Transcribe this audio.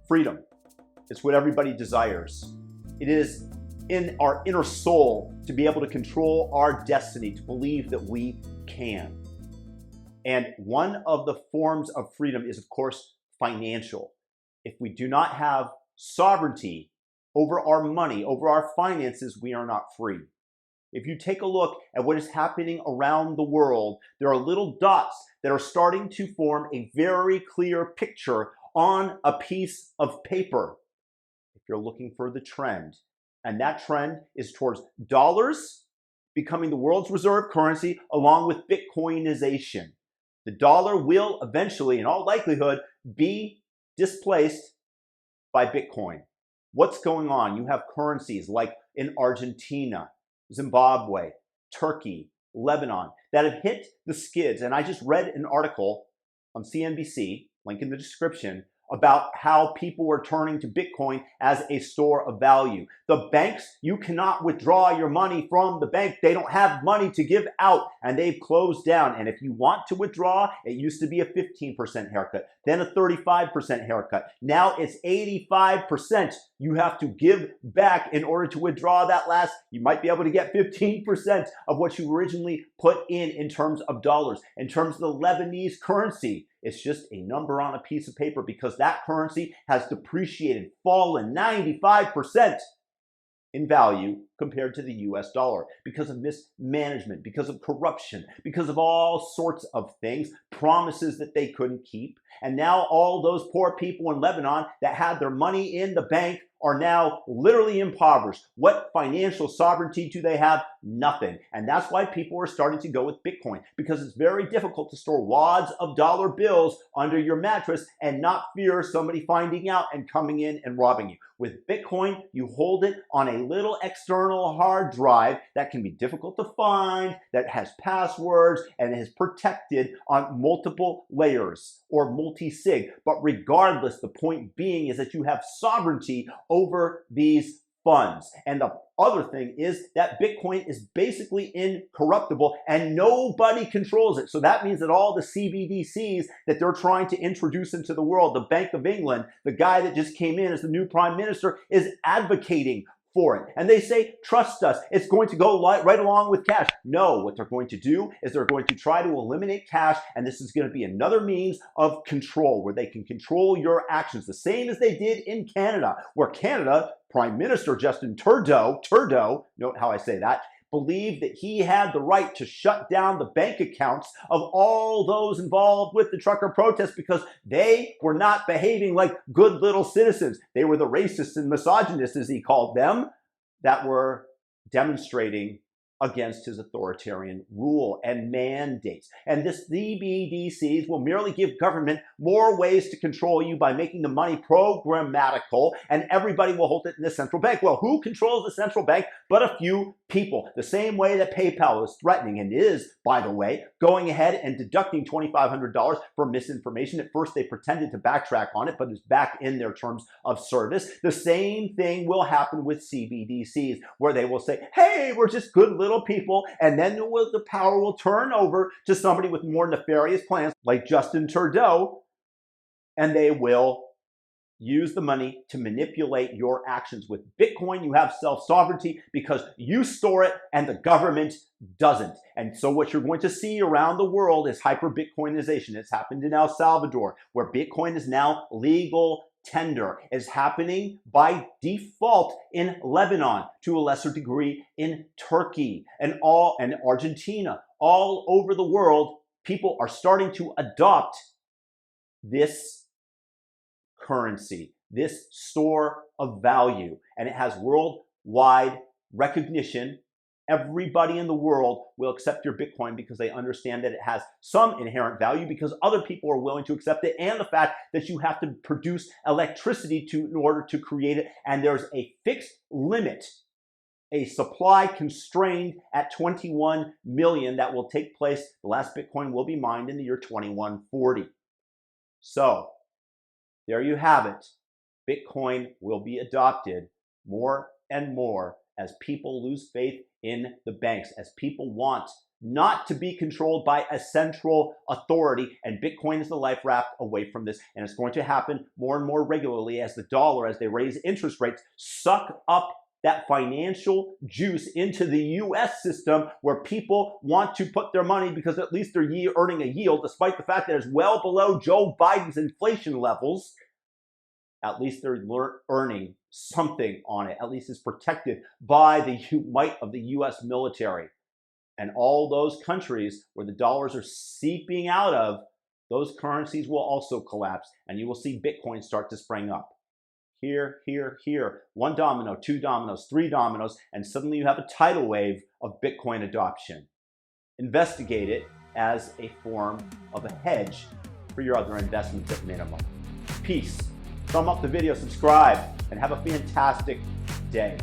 Freedom. It's what everybody desires. It is in our inner soul to be able to control our destiny, to believe that we can. And one of the forms of freedom is, of course, financial. If we do not have sovereignty over our money, over our finances, we are not free. If you take a look at what is happening around the world, there are little dots that are starting to form a very clear picture on a piece of paper. If you're looking for the trend, and that trend is towards dollars becoming the world's reserve currency along with Bitcoinization. The dollar will eventually, in all likelihood, be displaced by Bitcoin. What's going on? You have currencies like in Argentina, Zimbabwe, Turkey, Lebanon that have hit the skids. And I just read an article on CNBC, link in the description, about how people were turning to Bitcoin as a store of value. The banks, you cannot withdraw your money from the bank. They don't have money to give out, and they've closed down. And if you want to withdraw, it used to be a 15% haircut, then a 35% haircut. Now it's 85%. You have to give back in order to withdraw that last. You might be able to get 15% of what you originally put in terms of dollars. In terms of the Lebanese currency, it's just a number on a piece of paper because that currency has depreciated, fallen 95% in value compared to the US dollar because of mismanagement, because of corruption, because of all sorts of things, promises that they couldn't keep. And now all those poor people in Lebanon that had their money in the bank are now literally impoverished. What financial sovereignty do they have? Nothing. And that's why people are starting to go with Bitcoin, because it's very difficult to store wads of dollar bills under your mattress and not fear somebody finding out and coming in and robbing you. With Bitcoin, you hold it on a little external hard drive that can be difficult to find, that has passwords, and is protected on multiple layers or multi-sig. But regardless, the point being is that you have sovereignty over these funds. And the other thing is that Bitcoin is basically incorruptible and nobody controls it. So that means that all the CBDCs that they're trying to introduce into the world, the Bank of England, the guy that just came in as the new prime minister, is advocating for it. And they say, trust us, it's going to go right along with cash. No, what they're going to do is they're going to try to eliminate cash, and this is going to be another means of control where they can control your actions, the same as they did in Canada, where Canada, Prime Minister Justin Trudeau, note how I say that, believed that he had the right to shut down the bank accounts of all those involved with the trucker protest because they were not behaving like good little citizens. They were the racists and misogynists, as he called them, that were demonstrating against his authoritarian rule and mandates. And this CBDCs will merely give government more ways to control you by making the money programmatical, and everybody will hold it in the central bank. Well, who controls the central bank but a few people? The same way that PayPal is threatening, and is, by the way, going ahead and deducting $2,500 for misinformation. At first, they pretended to backtrack on it, but it's back in their terms of service. The same thing will happen with CBDCs, where they will say, hey, we're just good little people, and then the power will turn over to somebody with more nefarious plans like Justin Trudeau, and they will use the money to manipulate your actions. With Bitcoin, you have self-sovereignty because you store it and the government doesn't. And so what you're going to see around the world is hyper-Bitcoinization. It's happened in El Salvador, where Bitcoin is now legal tender. Is happening by default in Lebanon, to a lesser degree in Turkey and Argentina. All over the world, people are starting to adopt this currency, this store of value, and it has worldwide recognition. Everybody in the world will accept your Bitcoin because they understand that it has some inherent value, because other people are willing to accept it, and the fact that you have to produce electricity in order to create it, and there's a fixed limit, a supply constrained at 21 million that will take place. The last Bitcoin will be mined in the year 2140. So there you have it. Bitcoin will be adopted more and more as people lose faith in the banks, as people want not to be controlled by a central authority, and Bitcoin is the life raft away from this, and it's going to happen more and more regularly as the dollar, as they raise interest rates, suck up that financial juice into the US system, where people want to put their money because at least they're earning a yield, despite the fact that it's well below Joe Biden's inflation levels. At least they're earning something on it. At least it's protected by the might of the US military. And all those countries where the dollars are seeping out of, those currencies will also collapse, and you will see Bitcoin start to spring up. Here, here, here. One domino, two dominoes, three dominoes, and suddenly you have a tidal wave of Bitcoin adoption. Investigate it as a form of a hedge for your other investments at minimum. Peace. Thumb up the video, subscribe, and have a fantastic day.